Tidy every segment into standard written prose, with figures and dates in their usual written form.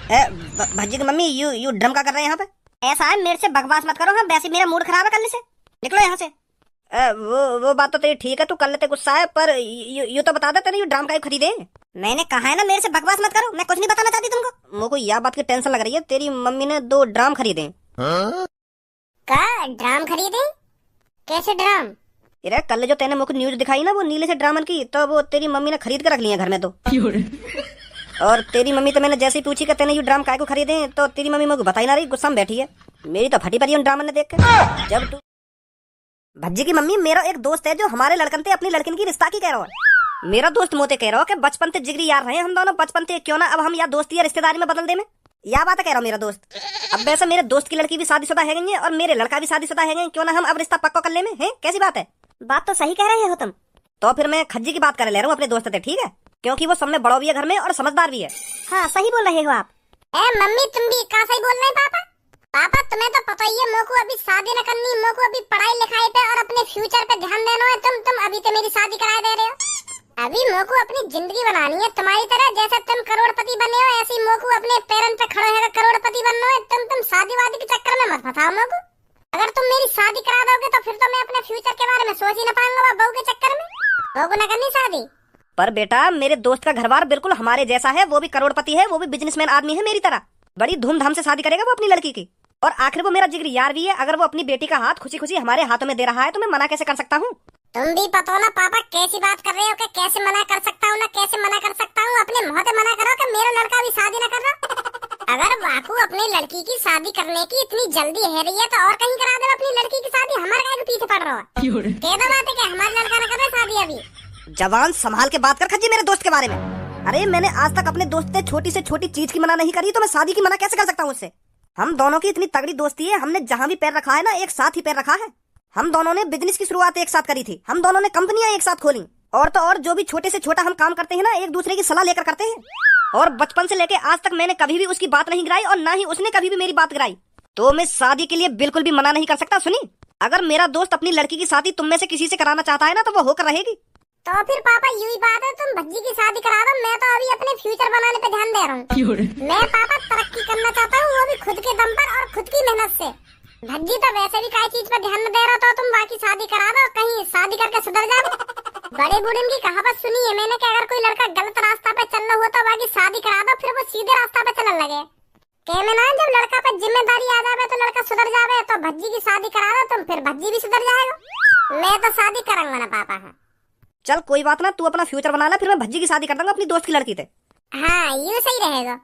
भज्जी की mummy, you drum का कर रहे हैं यहाँ पे? ऐसा है, मेरे से बकवास मत करो। हाँ, वैसे मेरा मूड खराब है करने से। निकलो यहाँ से। वो बात तो तेरी ठीक है, तू कर लेते गुस्सा है, पर यू तो बता दे तेरे यू ड्राम का खरीदे। मैंने कहा है ना, मेरे से बकवास मत करो, मैं कुछ नहीं बताना चाहती तुमको। मुझको यह बात की टेंशन लग रही है, तेरी मम्मी ने 2 ड्राम खरीदे। का ड्राम खरीदे? कैसे ड्राम? अरे कल जो तेने मुझको न्यूज दिखाई ना, वो नीले से ड्रामन की, तो वो तेरी मम्मी ने खरीद के रख लिया घर में। तो और तेरी मम्मी तो मैंने जैसे ही पूछी कि तेने यू ड्राम काय को खरीदे, तो तेरी मम्मी मुझको बता ही ना रही, गुस्सा में बैठी है। मेरी तो फटी पड़ी उन ड्रामन ने देख के। जब तू भज्जी की मम्मी, मेरा एक दोस्त है जो हमारे लड़कन थे अपनी लड़किन की रिश्ता की कह रहा है। मेरा दोस्त मोते कह रहा हो कि बचपन से जिगरी यार रहे हम दोनों, बचपन से क्यों ना अब हम या दोस्ती या रिश्तेदारी में बदल दे। में या बात कह रहा हूँ मेरा दोस्त। अब वैसे मेरे दोस्त की लड़की भी शादीशुदा है गई है और मेरे लड़का भी शादीशुदा है गए, क्यों ना हम अब रिश्ता पक्का कर ले में है? कैसी बात है? बात तो सही कह रहे हो तुम। तो फिर मैं खज्जी की बात कर ले रहा हूँ अपने दोस्त से, ठीक है? क्योंकि वो सब में बड़ो भी है घर में और समझदार भी है। हाँ, सही बोल रहे हो आप। मम्मी तुम भी का सही बोल रहे पापा? पापा तुम्हें तो पता ही है, मोको अभी शादी न करनी, मोको अभी पढ़ाई लिखाई पे और अपने फ्यूचर पे ध्यान देना है। तुम अभी तो मेरी शादी करा दे रहे हो। अभी मोको अपनी जिंदगी बनानी है तुम्हारी तरह। जैसे तुम करोड़पति बने हो, ऐसे ही मोको अपने पैरों पे खड़े होकर करोड़पति बनना है। तुम शादी वादी के चक्कर में मत फंसाओ मोको। अगर तुम मेरी शादी करा दोगे तो फिर तो मैं अपने फ्यूचर के बारे में सोच ही न पाऊंगा बहू के चक्कर में। मोको न करनी शादी। पर बेटा, मेरे दोस्त का घरबार बिल्कुल हमारे जैसा है, वो भी करोड़पति है, वो भी बिजनेसमैन आदमी है मेरी तरह। बड़ी धूमधाम से शादी करेगा वो अपनी लड़की की। और आखिर वो मेरा जिगरी यार भी है। अगर वो अपनी बेटी का हाथ खुशी खुशी हमारे हाथों में दे रहा है तो मैं मना कैसे कर सकता हूँ? तुम भी पता हो ना पापा कैसी बात कर रहे हो कि कैसे मना कर सकता हूँ ना, कैसे मना कर सकता हूँ? अपने मुंह से मना करो कि मेरा लड़का भी शादी न कर रहा। अगर वाकू अपनी लड़की की शादी करने की इतनी जल्दी है रही है तो और कहीं करा दे अपनी लड़की की शादी। हमारे काय के पीछे पड़ रहा है? कह दो बात है कि हमारा लड़का न कर रहा शादी अभी। जवान संभाल के बात कर खज्जी मेरे दोस्त के बारे में। अरे मैंने आज तक अपने दोस्त से छोटी से छोटी चीज की मना नहीं करी, तो मैं शादी की मना कैसे कर सकता हूँ उससे? हम दोनों की इतनी तगड़ी दोस्ती है, हमने जहाँ भी पैर रखा है ना, एक साथ ही पैर रखा है। हम दोनों ने बिजनेस की शुरुआत एक साथ करी थी, हम दोनों ने कंपनियां एक साथ खोली, और तो और जो भी छोटे से छोटा हम काम करते हैं ना, एक दूसरे की सलाह लेकर करते हैं। और बचपन से लेके आज तक मैंने कभी भी उसकी बात नहीं गिराई और ना ही उसने कभी भी मेरी बात गिराई। तो मैं शादी के लिए बिल्कुल भी मना नहीं कर सकता। सुनी, अगर मेरा दोस्त अपनी लड़की की शादी तुम में से किसी से कराना चाहता है ना, तो वो होकर रहेगी। तो फिर पापा यही बात है, तुम भज्जी की शादी करा दो। मैं तो अभी अपने फ्यूचर बनाने पे ध्यान दे रहा हूँ। मैं पापा तरक्की करना चाहता हूँ, वो भी खुद के दम पर और खुद की मेहनत से। भज्जी तो वैसे भी कोई चीज पर ध्यान न दे रहा, तो तुम बाकी शादी करा दो, कहीं शादी करके सुधर जाओ। बड़े बूढ़े की कहावत सुनी है मैंने कि अगर कोई लड़का गलत रास्ता पे चल रहा हो तो बाकी शादी करा दो, फिर वो सीधे रास्ता पे चलने लगे। कहने ना, जब लड़का पे जिम्मेदारी आ जावे तो लड़का सुधर जावे। तो भज्जी की शादी करा दो तुम, फिर भज्जी भी सुधर जाएगा। मैं तो शादी करूंगा ना पापा। हाँ चल कोई बात ना, तू अपना फ्यूचर बना ले, फिर मैं भज्जी की शादी कर दूंगा अपनी दोस्त की लड़की से। हाँ, ये सही रहेगा।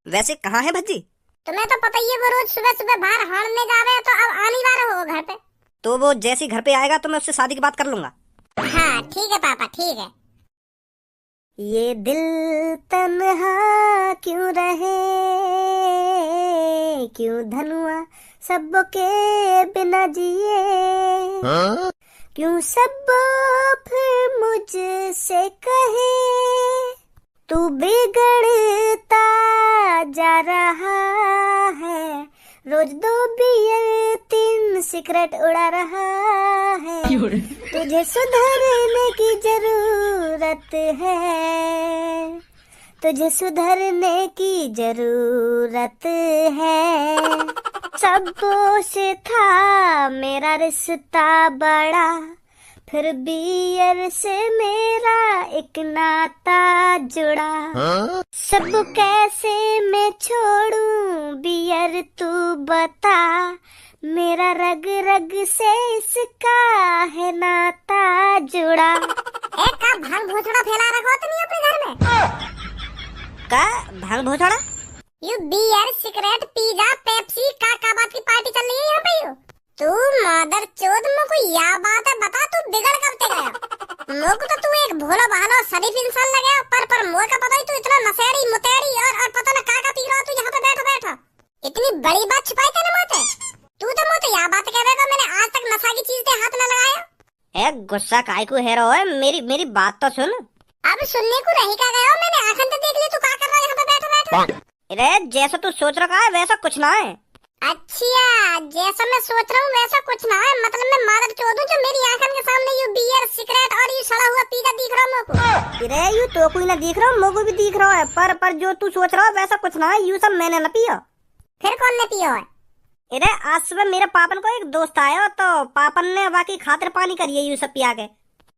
वैसे कहाँ है भज्जी? तुम्हें तो पता ही है, वो रोज सुबह सुबह बाहर हारने जावे, तो अब आने वाला हो घर पे। तो वो जैसे घर पे आएगा तो मैं उससे शादी की बात कर लूंगा। हाँ ठीक है पापा, ठीक है। ये दिल तन्हा क्यों रहे, क्यों धनुआ सबके बिना जिए, क्यों सब फिर मुझसे कहे तू बिगड़ता जा रहा है, रोज 2 बियर 3 सिगरेट उड़ा रहा है, तुझे सुधरने की जरूरत है, तुझे सुधरने की जरूरत है। सबों से था मेरा रिश्ता बड़ा, फिर बियर से मेरा एक नाता जुड़ा। सब कैसे मैं छोड़ूं बियर तू बता, मेरा रग रग से इसका है नाता जुड़ा। एक का भांग भोसड़ा फैला रखा तुम अपने घर में? का भांग भोसड़ा? You beer cigarette pizza Pepsi का बात की पार्टी चल रही है यहाँ पे? यू तू मदर चोद, मुझको यह बात है बता, तू बिगड़ कब ते गया? मुझको तो तू एक भोला भाला शरीफ इंसान लगे, पर मुझे का पता ही तू इतना नशेड़ी मुतेड़ी और पता न का पी रहा तू यहाँ पे बैठा बैठा। इतनी बड़ी बात छिपाई तेने मुझसे? तू तो मुझे यह बात कह देगा मैंने आज तक नशा की चीज पे हाथ न लगाया। ए गुस्सा काय को है रहो है, मेरी बात तो सुन। अब सुनने को रही का गया, मैंने आंखन से देख ली तू का कर रहा है यहाँ पे बैठा बैठा। अरे जैसा तू सोच रखा है वैसा कुछ ना है। अच्छा, जैसा मैं सोच रहा हूँ वैसा कुछ ना है। मतलब मैं मादर चोद हूँ जो मेरी आंखों के सामने यू बियर सिगरेट और ये सड़ा हुआ पिज्जा दिख रहा है मुझको। अरे यू तो कोई ना दिख रहा, मुझको भी दिख रहा है, पर जो तू सोच रहा है वैसा कुछ ना है, यू सब मैंने न पिया। फिर कौन ने पिया है? अरे आज सुबह मेरे पापन को एक दोस्त आया तो पापन ने वाकई खातिर पानी करी है यू सब पिया के,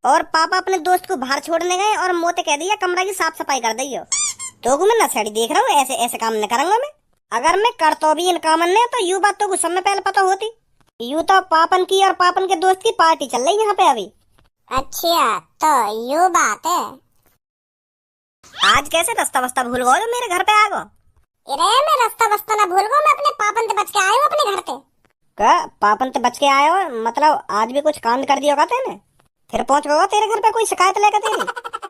और पापा अपने दोस्त को बाहर छोड़ने गए और मोते कह दिया कमरा की साफ सफाई कर दियो। तो मैं नशेड़ी देख रहा हूँ, ऐसे ऐसे काम न करूंगा मैं। अगर मैं करता भी इन कामन ने तो यू बात तो कुछ समय पहले पता होती। यू तो पापन की और पापन के दोस्त की पार्टी चल रही यहाँ पे अभी। अच्छा तो यू बात है। आज कैसे रास्ता वस्ता भूल गए मेरे घर पे आ गो? अरे मैं रास्ता वस्ता ना भूल गो, मैं अपने पापन से बच के आया हूँ अपने घर पे। का पापन से बच के आए हो? मतलब आज भी कुछ कांड कर दिया कहते ने? फिर पहुंच गया तेरे घर पे कोई शिकायत लेकर तेरी?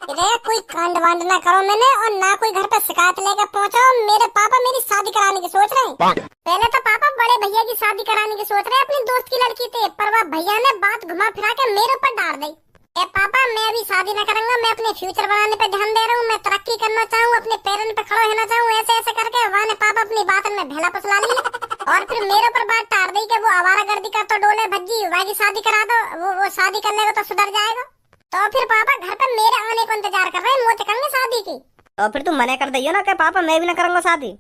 अरे कोई कांड वांड ना करो मैंने, और ना कोई घर पे शिकायत लेकर पहुंचा। मेरे पापा मेरी शादी कराने की सोच रहे हैं। पहले तो पापा बड़े भैया की शादी कराने की सोच रहे हैं अपनी दोस्त की लड़की से, पर वह भैया ने बात घुमा फिरा के मेरे ऊपर डाल दी। ए पापा मैं अभी शादी न करूंगा, मैं अपने फ्यूचर बनाने पे ध्यान दे रहा हूँ, मैं तरक्की करना चाहूँ, अपने पैरों पे खड़ा होना चाहूँ। ऐसे ऐसे करके वहाँ ने पापा अपनी बात में भेला फुसला ली और फिर मेरे ऊपर बात टार दी कि वो आवारागर्दी का तो डोले भज्जी, वहाँ की शादी करा दो, वो शादी कर लेगा तो सुधर जाएगा। तो फिर पापा घर पे मेरे आने को इंतजार कर रहे हैं, मोते करेंगे शादी की। तो फिर तुम मना कर दियो ना कि पापा मैं भी ना करूंगा शादी।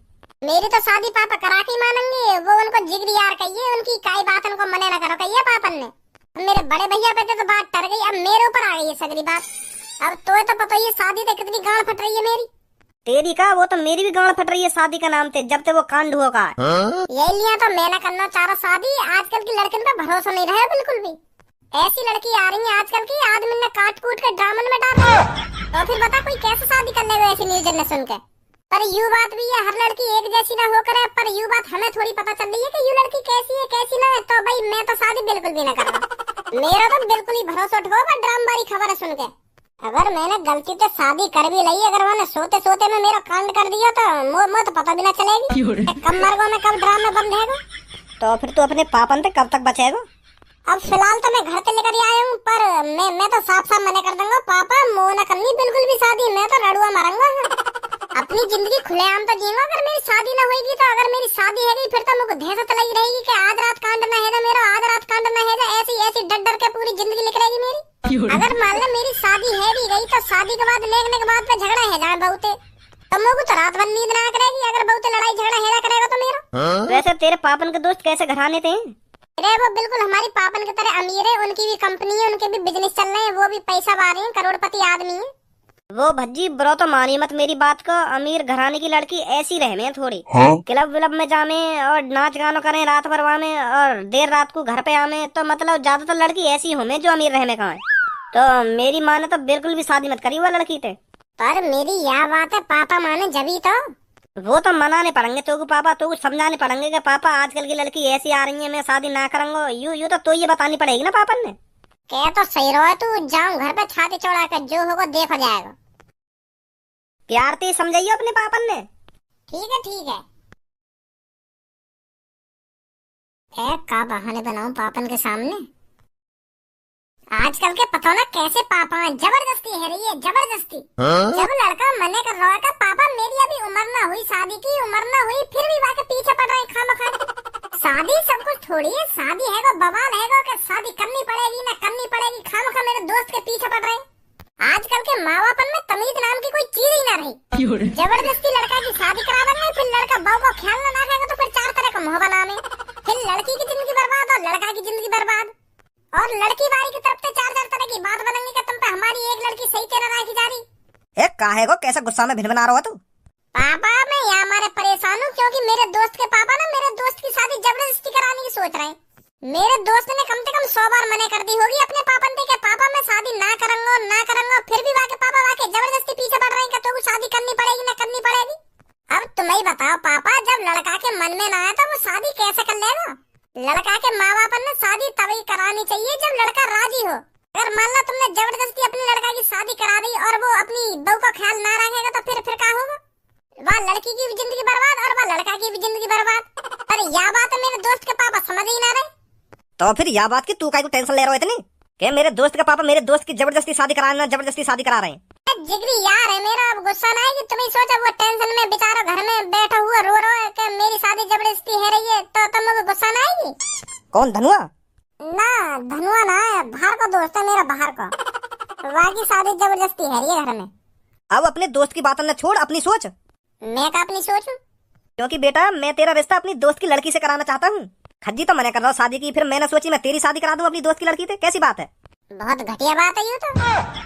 मेरी तो शादी पापा करा के मानेंगे, वो उनको जिगरी यार कहिए, उनकी काई बात उनको मने ना करो कहिए पापन ने। मेरे बड़े भैया पे तो बात टर गई, अब मेरे ऊपर आ गई है सगरी बात। अब तो पता ही शादी तो कितनी गांड फट रही है मेरी। तेरी का वो तो मेरी भी गांड फट रही है शादी का नाम थे, जब तक वो कांड हुआ का। यही लिया तो मैं ना करना चाह रहा शादी। आजकल की लड़कियों पे भरोसा नहीं रहा बिल्कुल भी। ऐसी लड़की आ रही है आजकल की, आदमी ने काट कूट के ड्रामन में डाल रहा है। तो फिर बता कोई कैसे शादी कर लेगा ऐसी न्यूज ने सुन के। पर यू बात भी है, हर लड़की एक जैसी ना होकर है, पर यू बात हमें थोड़ी पता चल रही है कि यू लड़की कैसी है कैसी ना है। तो भाई मैं तो शादी बिल्कुल भी ना कर रहा। मेरा तो बिल्कुल ही भरोसा उठो ड्राम बारी खबर सुन के। अगर मैंने गलती से शादी कर भी ली, अगर मैंने सोते सोते में मेरा कांड कर दिया तो मुझे तो पता भी ना चलेगी। कब मर गो मैं, कब ड्राम में बंद है। तो फिर तू अपने पापन से कब तक बचेगा? अब फिलहाल तो मैं घर से लेकर आया हूँ, पर मैं तो साफ साफ मना कर दूंगा पापा मो न करनी बिल्कुल भी शादी। मैं तो रड़ुआ मारूंगा अपनी जिंदगी खुलेआम तो जीऊंगा। अगर मेरी शादी ना होगी तो अगर मेरी शादी है फिर तो मुझे दहशत लगी रहेगी कि आज रात कांड ना है मेरा, आज रात कांड ना है। ऐसी ऐसी डर डर के पूरी जिंदगी लिख रहेगी मेरी। अगर मान लो मेरी शादी है भी गई तो शादी के बाद लेने के बाद झगड़ा है जाए बहुते, तो मुझे तो रात भर नींद ना करेगी अगर बहुते लड़ाई झगड़ा है करेगा तो मेरा। वैसे तेरे पापन के दोस्त कैसे घराने थे? अरे वो बिल्कुल हमारी पापन की तरह अमीर है, उनकी भी कंपनी है, उनके भी बिजनेस चल रहे हैं, वो भी पैसा वा रहे हैं, करोड़पति आदमी है। वो भज्जी ब्रो तो मानी मत मेरी बात को, अमीर घराने की लड़की ऐसी रहे में थोड़ी। क्लब विलब में जामे और नाच गानो करें रात भर में और देर रात को घर पे आमे, तो मतलब ज्यादातर लड़की ऐसी हो में जो अमीर रहे में कहाँ है। तो मेरी माँ ने तो बिल्कुल भी शादी मत करी वो लड़की थे। पर मेरी यह बात है पापा माने जभी तो। वो तो मनाने पड़ेंगे तो पापा, तो समझाने पड़ेंगे कि पापा आजकल की लड़की ऐसी आ रही है, मैं शादी ना करूंगा। यू तो ये बतानी पड़ेगी ना पापन ने। क्या तो सही रहो तू, जाऊं घर पे छाती चौड़ा कर, जो होगा देखा जाएगा। प्यार से समझाइए अपने पापन ने। ठीक है ठीक है। का बहाने बनाऊं पापन के सामने। आजकल के पता ना कैसे पापा जबरदस्ती है रही है, जबरदस्ती। जब लड़का मने कर रहा है का पापा मेरी अभी उम्र ना हुई, शादी की उम्र ना हुई, फिर भी वाके पीछे पड़ रहे खामखा। शादी सब कुछ थोड़ी है, शादी है वो बवाल है कि शादी करनी पड़ेगी ना करनी पड़ेगी, खामखा मेरे दोस्त के पीछे पड़ रहे। आजकल के माँ बापन में तमीज नाम की कोई चीज ही ना रही। जबरदस्ती लड़का की शादी करा देंगे, फिर लड़का बहू को ख्याल ना रखेगा तो फिर 4 तरह का मुँह बनाने, फिर लड़की की जिंदगी बर्बाद और लड़का की जिंदगी बर्बाद, और लड़की वाली की तरफ से 4 तरह की बात बनेंगी कि तुम पे हमारी एक लड़की सही तेरा राखी जा रही। काहे को कैसा गुस्सा में भिन बना रहा हो तू? पापा मैं यहाँ मारे परेशान हूँ क्योंकि मेरे दोस्त के पापा ना मेरे दोस्त की शादी जबरदस्ती कराने की सोच रहे हैं। मेरे दोस्त ने कम से कम 100 बार मना कर दी होगी अपने पापन से कि पापा मैं शादी ना करूंगा ना करूंगा, फिर भी वाके पापा वाके जबरदस्ती पीछे पड़ रहे हैं कि तो शादी करनी पड़ेगी ना करनी पड़ेगी। अब तुम ही बताओ पापा, जब लड़का के मन में ना आया तो वो शादी कैसे कर लेगा? लड़का के माँ बाप ने शादी तभी करानी चाहिए जब लड़का राजी हो। अगर मान लो तुमने जबरदस्ती अपने लड़का की शादी करा दी और वो अपनी बहू का ख्याल ना रखेगा तो फिर क्या होगा? वह लड़की की भी जिंदगी बर्बाद और वह लड़का की भी जिंदगी बर्बाद। पर यह बात मेरे दोस्त के पापा समझ ही ना रहे। तो फिर यह बात की तू काहे को टेंशन ले रहा है इतनी कि मेरे दोस्त के पापा मेरे दोस्त की जबरदस्ती शादी करा रहे हैं? जिगरी यार है मेरा, अब गुस्सा ना आएगी। तुम्हें सोचा वो टेंशन में बेचारा घर में बैठा हुआ रो रहा है कि मेरी शादी जबरदस्ती है रही है, तो तुम्हें गुस्सा ना आएगी? कौन, धनुआ? ना, धनुआ ना है, बाहर का दोस्त है मेरा, बाहर का। वाकी शादी जबरदस्ती है रही है घर में। अब अपने दोस्त की बात न छोड़, अपनी सोच। मैं का अपनी सोचूं? क्योंकि बेटा मैं तेरा रिश्ता अपनी दोस्त की लड़की से कराना चाहता हूँ। खज्जी तो मना कर रहा हूँ शादी की, फिर मैंने सोची मैं तेरी शादी करा दूं अपनी दोस्त की लड़की से। कैसी बात है? बहुत घटिया बात है ये तो।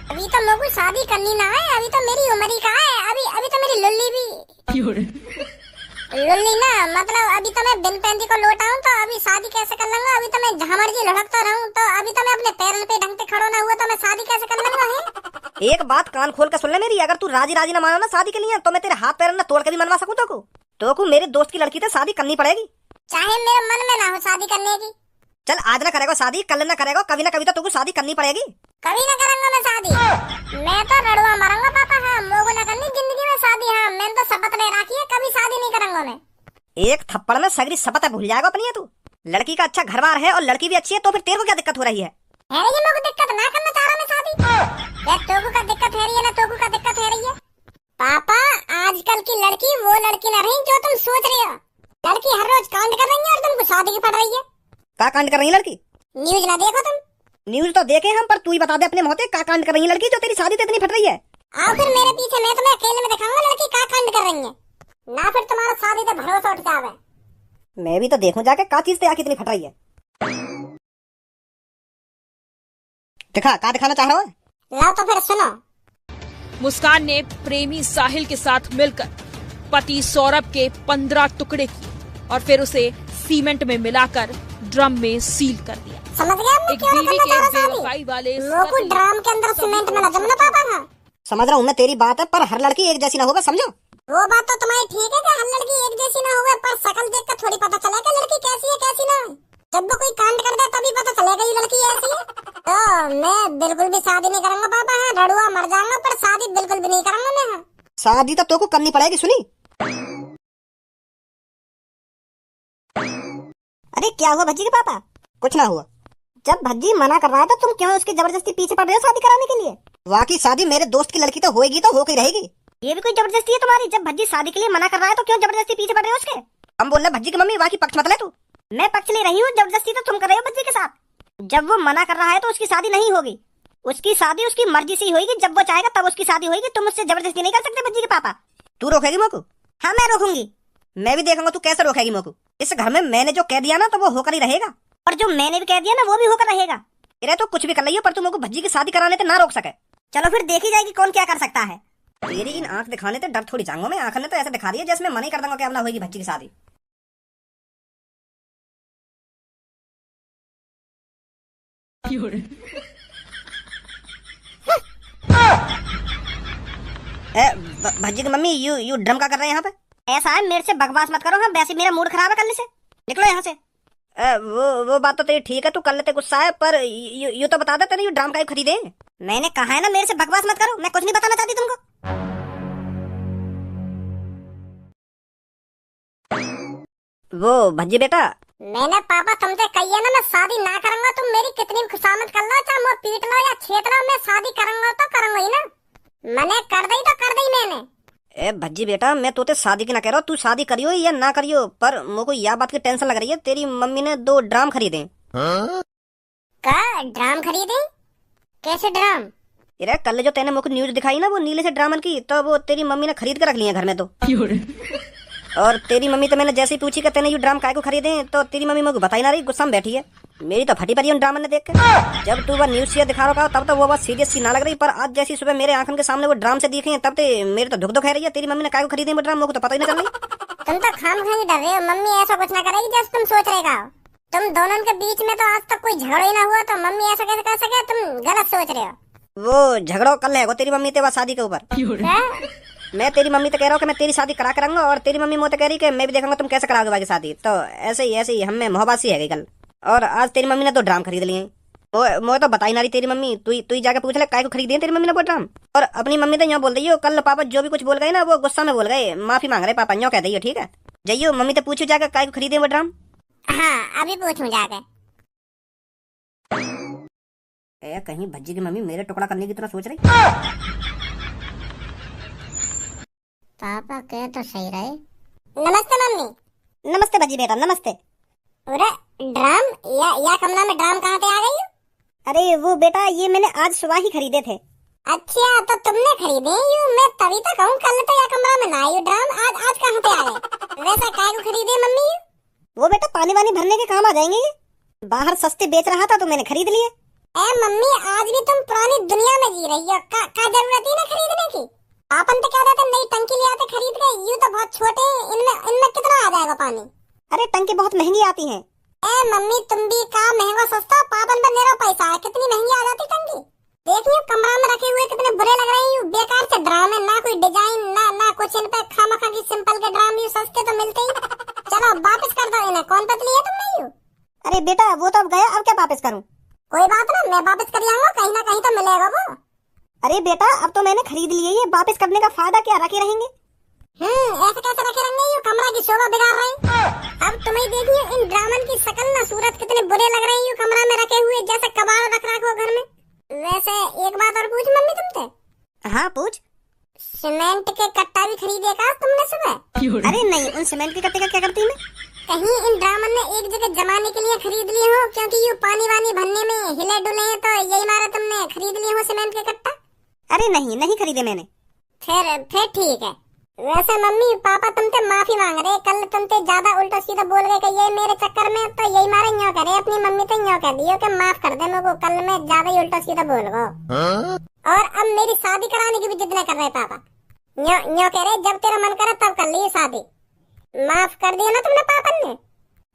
अभी तो मुझे शादी करनी ना है, अभी तो मेरी उम्र ही कहाँ है। अभी तो मेरी लुल्ली भी लुल्ली ना, मतलब अभी तो मैं बिन पैंती को लौटा हूँ, तो अभी शादी कैसे कर लूंगा? अभी तो मैं जहाँ मर्जी लुढ़कता रहूँ, तो अभी तो मैं अपने पैरों पे ढंग से खड़ा ना हुआ तो मैं शादी कैसे कर लूंगा? है एक बात कान खोल कर सुन ले मेरी, अगर तू राजी राजी ना मानो ना शादी के लिए, तो मैं तेरे हाथ पैर ना तोड़ के भी मनवा सकूं तो को मेरे दोस्त की लड़की से शादी करनी पड़ेगी, चाहे मेरे मन में ना हो शादी करने की। चल आज ना करेगा शादी, कल ना करेगा, कभी ना कभी तो तुमको शादी करनी पड़ेगी। कभी ना करूंगा मैं शादी, मैं तो रड़ुआ मरूंगा पापा। हाँ, मोगो ना करनी जिंदगी में शादी। हाँ, मैंने तो शपथ ले रखी है, कभी शादी नहीं करूंगा मैं। एक थप्पड़ में सगरी शपथ भूल जाएगा अपनी। है तू लड़की का अच्छा घर बार है और लड़की भी अच्छी है, तो फिर तेरे को क्या दिक्कत हो रही है? ये मुझे दिक्कत ना करना चाह रहा मैं शादी। यार तोगू का दिक्कत है रही है ना, तोगू का दिक्कत है रही है पापा। आजकल की लड़की वो लड़की ना रही जो तुम सोच रहे हो। लड़की हर रोज कांड कर रही है और तुमको शादी की पड़ रही है। का कांड कर रही है लड़की? न्यूज ना देखो तुम? न्यूज तो देखे हम, पर तू ही बता दे अपने मोहते का कांड कर रही है लड़की जो तेरी शादी तो इतनी फट रही है। आओ फिर मेरे पीछे, मैं तुम्हें अकेले में दिखाऊंगा लड़की का कांड कर रही है ना, फिर तुम्हारा शादी पे भरोसा उठ जावे। मैं भी तो देखूं जाके का चीज आके इतनी फट रही है। दिखा का दिखाना चाह रहा है? लाओ तो फिर सुनो। मुस्कान ने प्रेमी साहिल के साथ मिलकर पति सौरभ के 15 टुकड़े किए और फिर उसे सीमेंट में मिलाकर ड्रम में सील कर दिया। समझ गया? एक बीवी के बेवफाई वाले लोगो ड्रम के अंदर सीमेंट में ना जमना पापा। हाँ समझ रहा हूँ मैं तेरी बात है, पर हर लड़की एक जैसी ना होगा, समझो। वो बात तो तुम्हारी ठीक है कि हर लड़की एक जैसी ना होगा, पर शक्ल देख कर थोड़ी पता चलेगा लड़की कैसी है कैसी ना। जब वो कोई कांड कर दे तभी पता चलेगा ये लड़की ऐसी है। तो मैं बिल्कुल भी शादी नहीं करूंगा पापा। है रड़ुआ मर जाऊंगा, पर शादी बिल्कुल भी नहीं करूंगा मैं। हाँ। शादी तो तुमको करनी पड़ेगी, सुनी? अरे क्या हुआ भज्जी के पापा? कुछ ना हुआ। जब भज्जी मना कर रहा है तो तुम क्यों उसकी जबरदस्ती पीछे पड़ रहे हो शादी कराने के लिए? वाकई शादी मेरे दोस्त की लड़की तो होएगी तो होकर रहेगी। ये भी कोई जबरदस्ती है तुम्हारी? जब भज्जी शादी के लिए मना कर रहा है तो क्यों जबरदस्ती पीछे पड़ रहे हो उसके? हम बोल रहे भज्जी की मम्मी, वाकई पक्ष मत ले तू। मैं पक्ष ले रही हूँ, जबरदस्ती तो तुम कर रहे हो भज्जी के साथ। जब वो मना कर रहा है तो उसकी शादी नहीं होगी, उसकी शादी उसकी मर्जी से ही होगी। जब वो चाहेगा तब उसकी शादी होगी, तुम उससे जबरदस्ती नहीं कर सकते भज्जी के पापा। तू रोकेगी मोकू? हाँ मैं रोकूंगी। मैं भी देखूंगा तू कैसे रोकेगी मोकू। इस घर में मैंने जो कह दिया ना तो वो होकर ही रहेगा, और जो मैंने भी कह दिया ना वो भी होकर रहेगा। तेरे तो कुछ भी कर रही हो, पर तू मोकू भज्जी की शादी कराने से ना रोक सके। चलो फिर देखी जाएगी कौन क्या कर सकता है। तेरी इन आंख दिखाने से डर थोड़ी जाऊंगा मैं। आंख ने तो ऐसे दिखा दिया जैसे मैं मना ही कर दूंगा कि अब ना होगी भज्जी की शादी। भज्जी की मम्मी यू ड्रम का कर रहे हैं यहाँ पे? ऐसा है, मेरे से बकवास मत करो। हाँ वैसे मेरा मूड खराब है, करने से निकलो यहाँ से। वो बात तो तेरी ठीक है, तू कर लेते गुस्सा है, पर यू तो बता दे तेरे यू ड्रम का खरीदे। मैंने कहा है ना मेरे से बकवास मत करो, मैं कुछ नहीं बताना चाहती तुमको। वो भज्जी बेटा, मैंने पापा तुमसे कही है ना मैं शादी ना करूंगा। तुम मेरी कितनी भी खुशामद कर लो, चाहे मुझे पीट लो या छेद लो, मैं शादी करूंगा तो करूंगा ही ना। मैंने कर दी तो कर दी मैंने। ए भज्जी बेटा, मैं तोते शादी की ना कह रहा हूँ, तू शादी करियो या ना करियो, पर मुझको यह बात की टेंशन लग रही है। तेरी मम्मी ने 2 ड्राम खरीदे। का ड्राम खरीदे? कैसे ड्राम? अरे कल जो तेने मुझको न्यूज दिखाई ना वो नीले से ड्रामन की, तो वो तेरी मम्मी ने खरीद कर रख लिया घर में। तो और तेरी मम्मी तो मैंने जैसे ही पूछी कि तेने ये ड्राम काय को खरीदे, तो तेरी मम्मी मुझे बता ही ना रही, गुस्सा में बैठी है। मेरी तो फटी पड़ी उन ड्रामन ने देख के। जब तू वो न्यूज से दिखा रहा तब तो वो बात सीरियस सी ना लग रही, पर आज जैसी सुबह मेरे आंखों के सामने वो ड्राम से दिखे तब तो मेरे तो दुख दुख है रही है। तेरी मम्मी ने काय को खरीदे वो ड्राम, मुझको तो पता ही ना चल रही। तुम तो खाम खाई डर रहे हो, मम्मी ऐसा कुछ ना करेगी जैसे तुम सोच रहे हो। तुम दोनों के बीच में तो आज तक कोई झगड़ा ही ना हुआ, तो मम्मी ऐसा कैसे कर सके? तुम गलत सोच रहे हो। वो झगड़ो कल है वो तेरी मम्मी तेरा शादी के ऊपर। मैं तेरी मम्मी तो कह रहा हूँ कि मैं तेरी शादी करा करूंगा, और तेरी मम्मी मुझे कह रही कि मैं भी देखूंगा तुम कैसे कराओगे बाकी शादी। तो ऐसे ही हमें मोहब्बत सी है गई कल, और आज तेरी मम्मी ने 2 ड्राम खरीद लिए। मुझे तो बता ही ना रही तेरी मम्मी। तू ही जाके पूछ ले काय को खरीदी तेरी मम्मी ने वो ड्राम। और अपनी मम्मी तो यहाँ बोल रही हो, कल पापा जो भी कुछ बोल गए ना वो गुस्सा में बोल गए, माफी मांग रहे पापा, यूँ कह दी। ठीक है जाइयो मम्मी तो पूछो जाकर काय को खरीदे वो ड्राम। हाँ अभी पूछूं जाके। कहीं भज्जी की मम्मी मेरे टुकड़ा करने की तरह सोच रही। पापा कह तो सही रहे। नमस्ते मम्मी। नमस्ते भज्जी बेटा, नमस्ते। अरे ड्राम या कमला में ड्राम कहाँ से आ गई? अरे वो बेटा, ये मैंने आज सुबह ही खरीदे थे। अच्छा तो तुमने खरीदे? यू मैं तभी तक कहूँ कल तो या कमरा में ना आयु ड्राम, आज कहाँ से आ गए? वैसा काय को खरीदे मम्मी? वो बेटा पानी वानी भरने के काम आ जाएंगे, ये बाहर सस्ते बेच रहा था तो मैंने खरीद लिए। ए मम्मी, आज भी तुम पुरानी दुनिया में जी रही हो। का जरूरत ही ना खरीदने की। आपन तो क्या कहते नई टंकी ले आते खरीद के, यू तो बहुत छोटे हैं, इनमें कितना आ जाएगा पानी? अरे टंकी बहुत महंगी आती है। ए मम्मी, तुम भी का महंगा सस्ता, पापन पर मेरा पैसा है, कितनी महंगी आ जाती टंकी। देखिए कमरा में रखे हुए कितने बुरे लग रहे हैं, बेकार से ड्राम है, ना कोई डिजाइन ना कुछ, इन पे खामखा की सिंपल के ड्राम, यू सस्ते तो मिलते ही। चलो वापस कर दो इन्हें, कौन पतली है तुमने यू? अरे बेटा वो तो अब गया, अब क्या वापस करूं? कोई बात ना, मैं वापस कर आऊंगा, कहीं ना कहीं तो मिलेगा वो। अरे बेटा अब तो मैंने खरीद लिए, ये वापस करने का फायदा क्या, रखे रहेंगे। ऐसे कैसे रखे रहेंगे, यू कमरा की शोभा बिगाड़ रहे हैं। अब तुम्हें देखिए इन ड्रामन की शकल ना सूरत कितने बुरे लग रहे हैं, यू कमरा में रखे हुए जैसे कबाड़ रख रखो घर में। वैसे एक बात और पूछ मम्मी तुमसे? हाँ पूछ। सीमेंट के कट्टा भी खरीदे का तुमने सुबह? अरे नहीं, उन सीमेंट के कट्टे का क्या करती मैं? कहीं इन ड्रामन ने एक जगह जमाने के लिए खरीद लिए हो, क्योंकि यू पानी वानी भरने में हिले डुले हैं, तो यही मारा तुमने खरीद लिए हो सीमेंट के कट्टा? अरे नहीं खरीदे मैंने। फिर ठीक है। वैसे मम्मी पापा तुमसे माफी मांग रहे, कल तुमसे ज्यादा उल्टा सीधा बोल गए कि ये मेरे चक्कर में, तो यही मारे न्यों करे अपनी मम्मी तो न्यों कह दियो कि माफ कर दे मेरे को, कल मैं ज्यादा ही उल्टा सीधा बोल गो। और अब मेरी शादी कराने की भी जिद न कर रहे पापा, न्यों कह रहे जब तेरा मन करे तब कर ली शादी। माफ कर दिया ना तुमने पापा ने?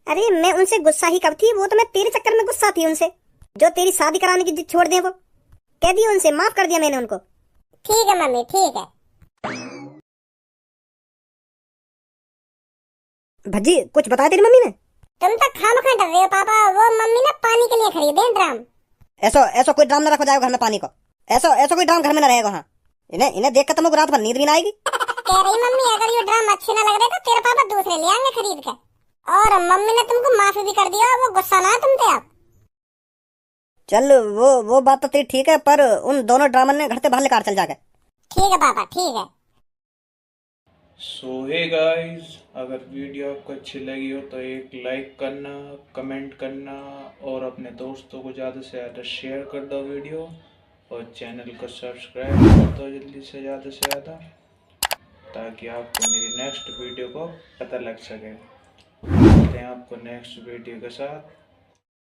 अरे मैं उनसे गुस्सा ही कब थी, वो तो मैं तेरे चक्कर में गुस्सा थी उनसे, जो तेरी शादी कराने की जिद छोड़ दे, वो कह दिया उनसे, माफ कर दिया मैंने उनको। ठीक है मम्मी, ठीक है। भज्जी कुछ बताया तेरी मम्मी ने? तुम तो खामखा डर रहे हो पापा, वो मम्मी ने पानी के लिए खरीदे ड्राम। ऐसा कोई ड्राम न रखा जाएगा घर में पानी को, ऐसा कोई ड्राम घर में न रहेगा। हाँ इन्हें देख कर तुमको रात भर नींद भी ना आएगी। कह रही मम्मी अगर ये ड्राम अच्छे ना लग रहे तो तेरे पापा दूसरे ले आएंगे खरीद के। और मम्मी ने तुमको माफी भी कर दिया, वो गुस्सा ना है तुम पे अब। चल वो बात तो तेरी ठीक है, पर उन दोनों ड्रामन ने घर से बाहर निकाल चल जाकर। ठीक है पापा, ठीक है। सो हे गाइस, अगर वीडियो आपको अच्छी लगी हो तो एक लाइक करना, कमेंट करना और अपने दोस्तों को ज़्यादा से ज़्यादा शेयर कर दो वीडियो, और चैनल को सब्सक्राइब कर दो जल्दी से ज़्यादा, ताकि आपको मेरी नेक्स्ट वीडियो को पता लग सके। मिलते हैं आपको नेक्स्ट वीडियो के साथ।